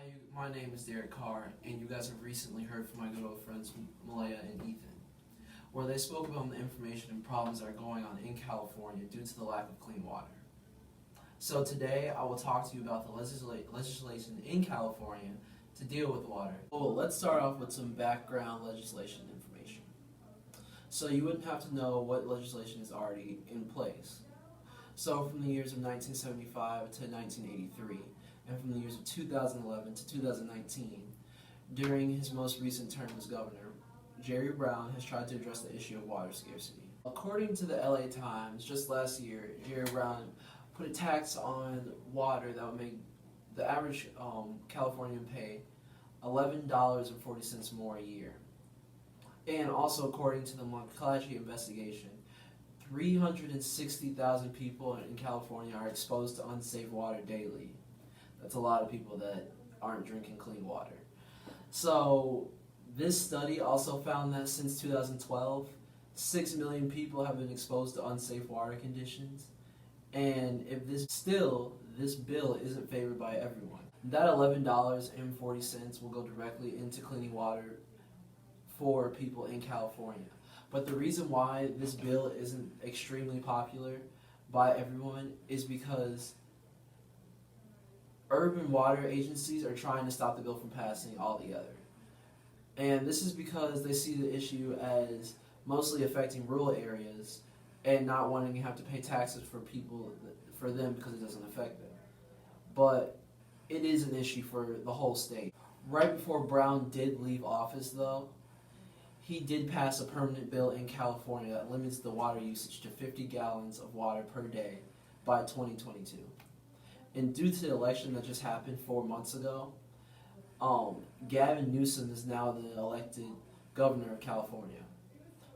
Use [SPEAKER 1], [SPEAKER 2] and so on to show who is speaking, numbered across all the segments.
[SPEAKER 1] Hi, my name is Derek Carr, and you guys have recently heard from my good old friends Malaya and Ethan, where they spoke about the information and problems that are going on in California due to the lack of clean water. So today, I will talk to you about the legislation in California to deal with water. Well, let's start off with some background legislation information. So you wouldn't have to know what legislation is already in place. So from the years of 1975 to 1983, and from the years of 2011 to 2019, during his most recent term as governor, Jerry Brown has tried to address the issue of water scarcity. According to the LA Times, just last year, Jerry Brown put a tax on water that would make the average Californian pay $11.40 more a year. And also, according to the McClatchy investigation, 360,000 people in California are exposed to unsafe water daily. That's a lot of people that aren't drinking clean water. So this study also found that since 2012, 6 million people have been exposed to unsafe water conditions. And if this bill isn't favored by everyone. That $11.40 will go directly into cleaning water for people in California. But the reason why this bill isn't extremely popular by everyone is because urban water agencies are trying to stop the bill from passing altogether. And this is because they see the issue as mostly affecting rural areas and not wanting to have to pay taxes for them because it doesn't affect them. But it is an issue for the whole state. Right before Brown did leave office, though, he did pass a permanent bill in California that limits the water usage to 50 gallons of water per day by 2022. And due to the election that just happened 4 months ago, Gavin Newsom is now the elected governor of California.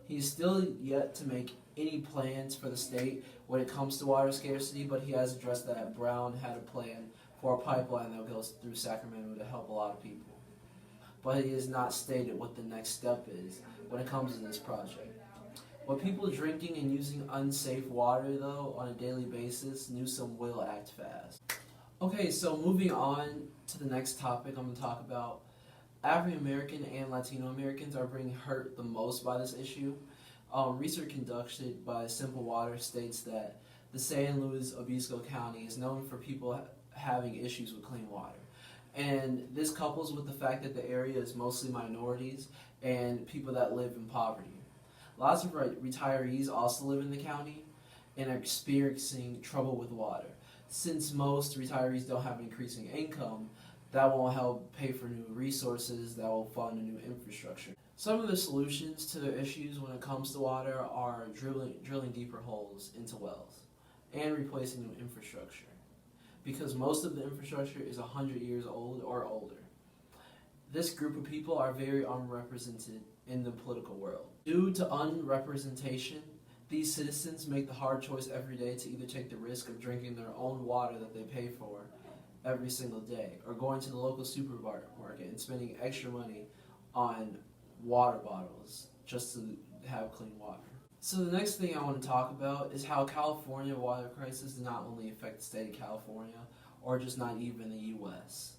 [SPEAKER 1] He's still yet to make any plans for the state when it comes to water scarcity, but he has addressed that Brown had a plan for a pipeline that goes through Sacramento to help a lot of people. But he has not stated what the next step is when it comes to this project. With people drinking and using unsafe water, though, on a daily basis, Newsom will act fast. Okay, so moving on to the next topic, I'm going to talk about African American and Latino Americans are being hurt the most by this issue. Research conducted by Simple Water states that the San Luis Obispo County is known for people having issues with clean water. And this couples with the fact that the area is mostly minorities and people that live in poverty. Lots of retirees also live in the county and are experiencing trouble with water. Since most retirees don't have an increasing income, that won't help pay for new resources that will fund a new infrastructure. Some of the solutions to the issues when it comes to water are drilling deeper holes into wells and replacing new infrastructure, because most of the infrastructure is 100 years old or older. This group of people are very unrepresented in the political world. Due to unrepresentation, these citizens make the hard choice every day to either take the risk of drinking their own water that they pay for every single day, or going to the local supermarket and spending extra money on water bottles just to have clean water. So the next thing I want to talk about is how California water crisis does not only affect the state of California, or just not even the U.S.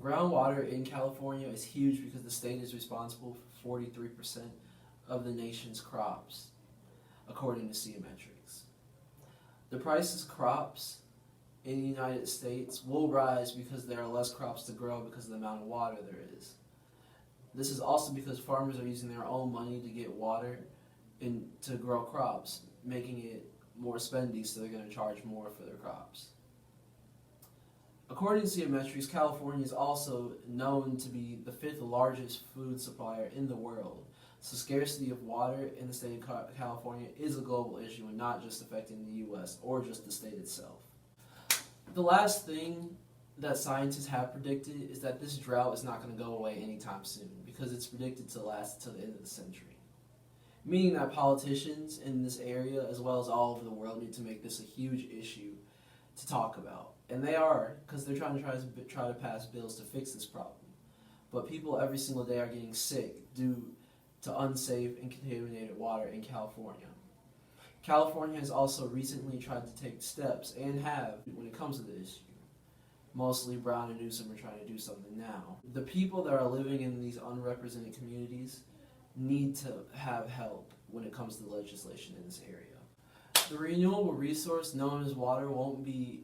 [SPEAKER 1] Groundwater in California is huge because the state is responsible for 43% of the nation's crops, according to Seametrics. The prices of crops in the United States will rise because there are less crops to grow because of the amount of water there is. This is also because farmers are using their own money to get water and to grow crops, making it more spendy, so they're going to charge more for their crops. According to Seametrics, California is also known to be the 5th largest food supplier in the world. So scarcity of water in the state of California is a global issue and not just affecting the U.S. or just the state itself. The last thing that scientists have predicted is that this drought is not going to go away anytime soon, because it's predicted to last until the end of the century. Meaning that politicians in this area, as well as all over the world, need to make this a huge issue to talk about. And they are, because they're trying to pass bills to fix this problem. But people every single day are getting sick due to unsafe and contaminated water in California. California has also recently tried to take steps, and have, when it comes to the issue. mostly Brown and Newsom are trying to do something now. The people that are living in these unrepresented communities need to have help when it comes to the legislation in this area. The renewable resource known as water won't be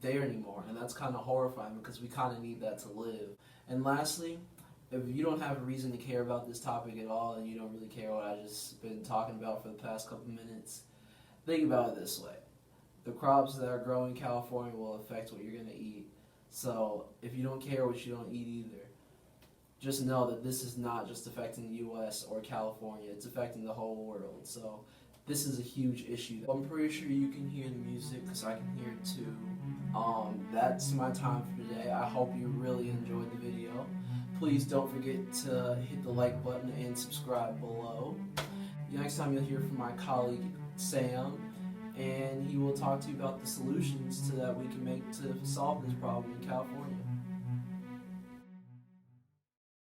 [SPEAKER 1] there anymore, and that's kind of horrifying because we kind of need that to live. And lastly, if you don't have a reason to care about this topic at all and you don't really care what I just been talking about for the past couple minutes, think about it this way. The crops that are grown in California will affect what you're going to eat. So if you don't care what you don't eat either, just know that this is not just affecting the U.S. or California, it's affecting the whole world. So this is a huge issue. I'm pretty sure you can hear the music because I can hear it too. That's my time for today. I hope you really enjoyed the video. Please don't forget to hit the like button and subscribe below. Next time you'll hear from my colleague Sam, and he will talk to you about the solutions that we can make to solve this problem in California.